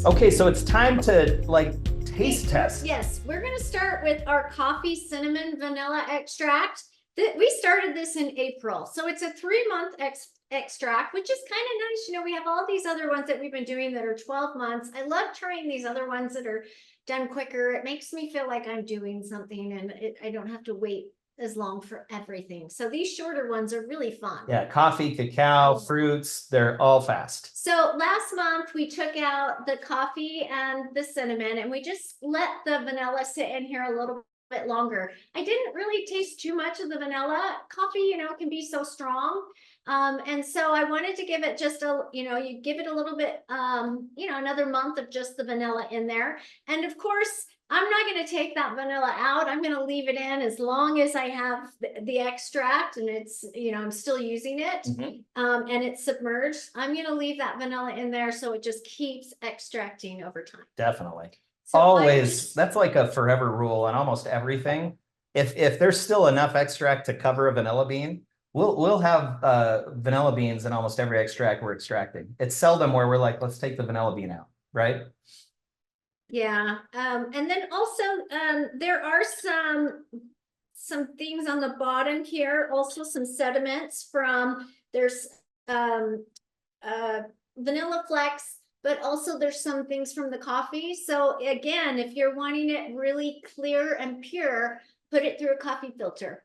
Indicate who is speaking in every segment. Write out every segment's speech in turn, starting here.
Speaker 1: Okay, so it's time to like taste test.
Speaker 2: Yes, we're going to start with our coffee cinnamon vanilla extract. We started this in April, so it's a 3-month extract, which is kind of nice. You know, we have all these other ones that we've been doing that are 12 months. I love trying these other ones that are done quicker. It makes me feel like I'm doing something and I don't have to wait as long for everything. So these shorter ones are really fun.
Speaker 1: Yeah, coffee, cacao, fruits, they're all fast.
Speaker 2: So last month we took out the coffee and the cinnamon and we just let the vanilla sit in here a little bit longer. I didn't really taste too much of the vanilla. Coffee, you know, can be so strong. And so I wanted to give it just you give it a little bit, another month of just the vanilla in there. And of course, I'm not going to take that vanilla out. I'm going to leave it in as long as I have the extract and it's, I'm still using it and it's submerged. I'm going to leave that vanilla in there so it just keeps extracting over time.
Speaker 1: Definitely.
Speaker 2: So
Speaker 1: always, that's like a forever rule on almost everything. If there's still enough extract to cover a vanilla bean, we'll have vanilla beans in almost every extract we're extracting. It's seldom where we're like, let's take the vanilla bean out, right?
Speaker 2: Yeah. And then also there are some things on the bottom here, also some sediments from there's vanilla flecks, but also there's some things from the coffee. So again, if you're wanting it really clear and pure, put it through a coffee filter.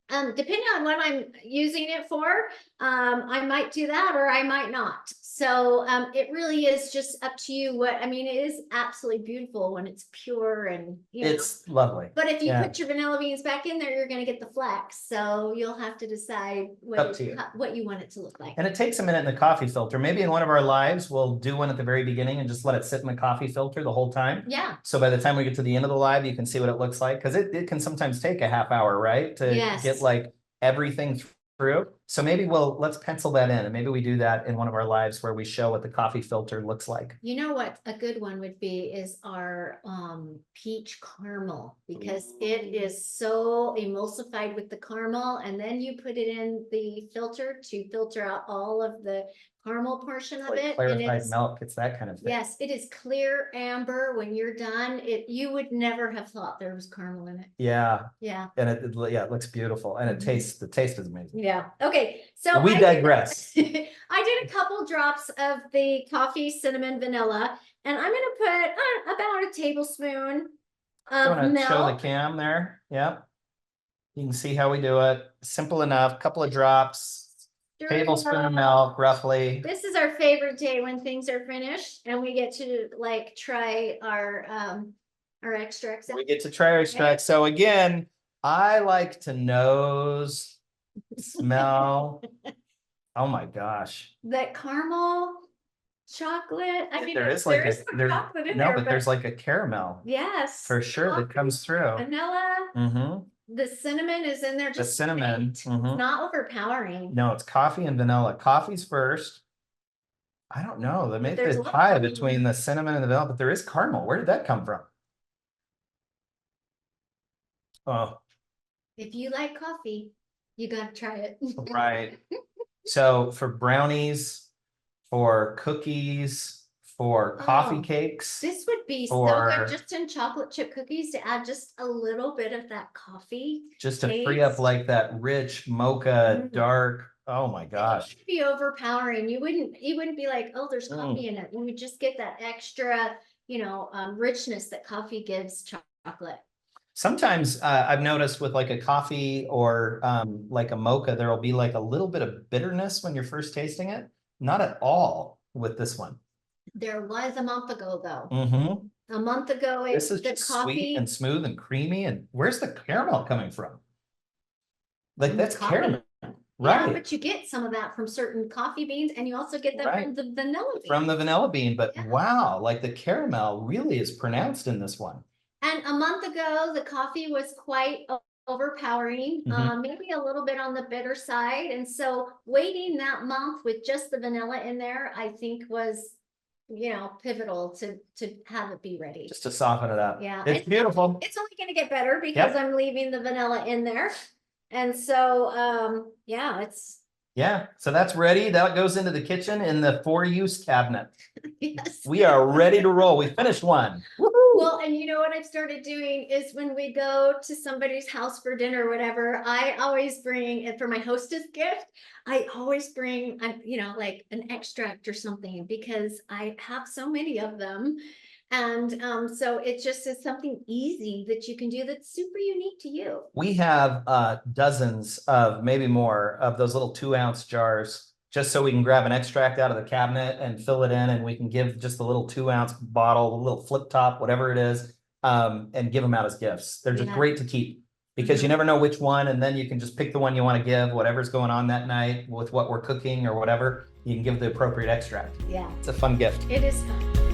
Speaker 2: Depending on what I'm using it for, I might do that or I might not. So it really is just up to you. It is absolutely beautiful when it's pure and
Speaker 1: it's lovely.
Speaker 2: But if you put your vanilla beans back in there, you're going to get the flecks. So you'll have to decide what you want it to look like.
Speaker 1: And it takes a minute in the coffee filter. Maybe in one of our lives, we'll do one at the very beginning and just let it sit in the coffee filter the whole time.
Speaker 2: Yeah.
Speaker 1: So by the time we get to the end of the live, you can see what it looks like. Because it can sometimes take a half hour, right? To get like everything through. So maybe let's pencil that in and maybe we do that in one of our lives where we show what the coffee filter looks like.
Speaker 2: You know what a good one would be is our peach caramel, because it is so emulsified with the caramel, and then you put it in the filter to filter out all of the caramel portion of it.
Speaker 1: Clarified milk, it's that kind of thing.
Speaker 2: Yes, it is clear amber when you're done. You would never have thought there was caramel in it.
Speaker 1: Yeah.
Speaker 2: Yeah.
Speaker 1: And it looks beautiful and the taste is amazing.
Speaker 2: Yeah. Okay. So
Speaker 1: we digress.
Speaker 2: I did a couple drops of the coffee cinnamon vanilla, and I'm going to put about a tablespoon of milk.
Speaker 1: Show the cam there. Yep. You can see how we do it. Simple enough. Couple of drops. Tablespoon of milk, roughly.
Speaker 2: This is our favorite day when things are finished and we get to like try our extracts.
Speaker 1: We get to try our extracts. So again, I like to nose, smell. Oh my gosh.
Speaker 2: That caramel chocolate.
Speaker 1: There is like chocolate in there, but there's like a caramel.
Speaker 2: Yes.
Speaker 1: For sure that comes through.
Speaker 2: Vanilla. The cinnamon is in there.
Speaker 1: The cinnamon.
Speaker 2: It's not overpowering.
Speaker 1: No, it's coffee and vanilla. Coffee's first. I don't know. They make the tie between the cinnamon and the vanilla, but there is caramel. Where did that come from? Oh.
Speaker 2: If you like coffee, you got to try it.
Speaker 1: Right. So for brownies, for cookies, for coffee cakes.
Speaker 2: This would be so good just in chocolate chip cookies to add just a little bit of that coffee.
Speaker 1: Just to free up like that rich mocha dark. Oh my gosh.
Speaker 2: It would be overpowering. You wouldn't be like, oh, there's coffee in it. You would just get that extra, richness that coffee gives chocolate.
Speaker 1: Sometimes I've noticed with like a coffee or like a mocha, there will be like a little bit of bitterness when you're first tasting it. Not at all with this one.
Speaker 2: There was a month ago, though.
Speaker 1: A
Speaker 2: month ago,
Speaker 1: this is just sweet and smooth and creamy. And where's the caramel coming from? Like that's caramel, right?
Speaker 2: Yeah, but you get some of that from certain coffee beans, and you also get that from the vanilla bean.
Speaker 1: From the vanilla bean, but wow, like the caramel really is pronounced in this one.
Speaker 2: And a month ago, the coffee was quite overpowering, maybe a little bit on the bitter side. And so waiting that month with just the vanilla in there, I think was pivotal to have it be ready.
Speaker 1: Just to soften it up.
Speaker 2: Yeah.
Speaker 1: It's beautiful.
Speaker 2: It's only going to get better because I'm leaving the vanilla in there. And so,
Speaker 1: Yeah, so that's ready. That goes into the kitchen in the for-use cabinet.
Speaker 2: Yes.
Speaker 1: We are ready to roll. We finished one. Woohoo!
Speaker 2: Well, and you know what I've started doing is when we go to somebody's house for dinner or whatever, I always bring, and for my hostess gift, I always bring, you know, like an extract or something because I have so many of them. And so it just is something easy that you can do that's super unique to you.
Speaker 1: We have dozens of, maybe more, of those little 2-ounce jars, just so we can grab an extract out of the cabinet and fill it in, and we can give just a little 2-ounce bottle, a little flip top, whatever it is, and give them out as gifts. They're just
Speaker 2: Yeah.
Speaker 1: great to keep because you never know which one, and then you can just pick the one you want to give, whatever's going on that night with what we're cooking or whatever. You can give the appropriate extract.
Speaker 2: Yeah,
Speaker 1: It's a fun gift.
Speaker 2: it is fun.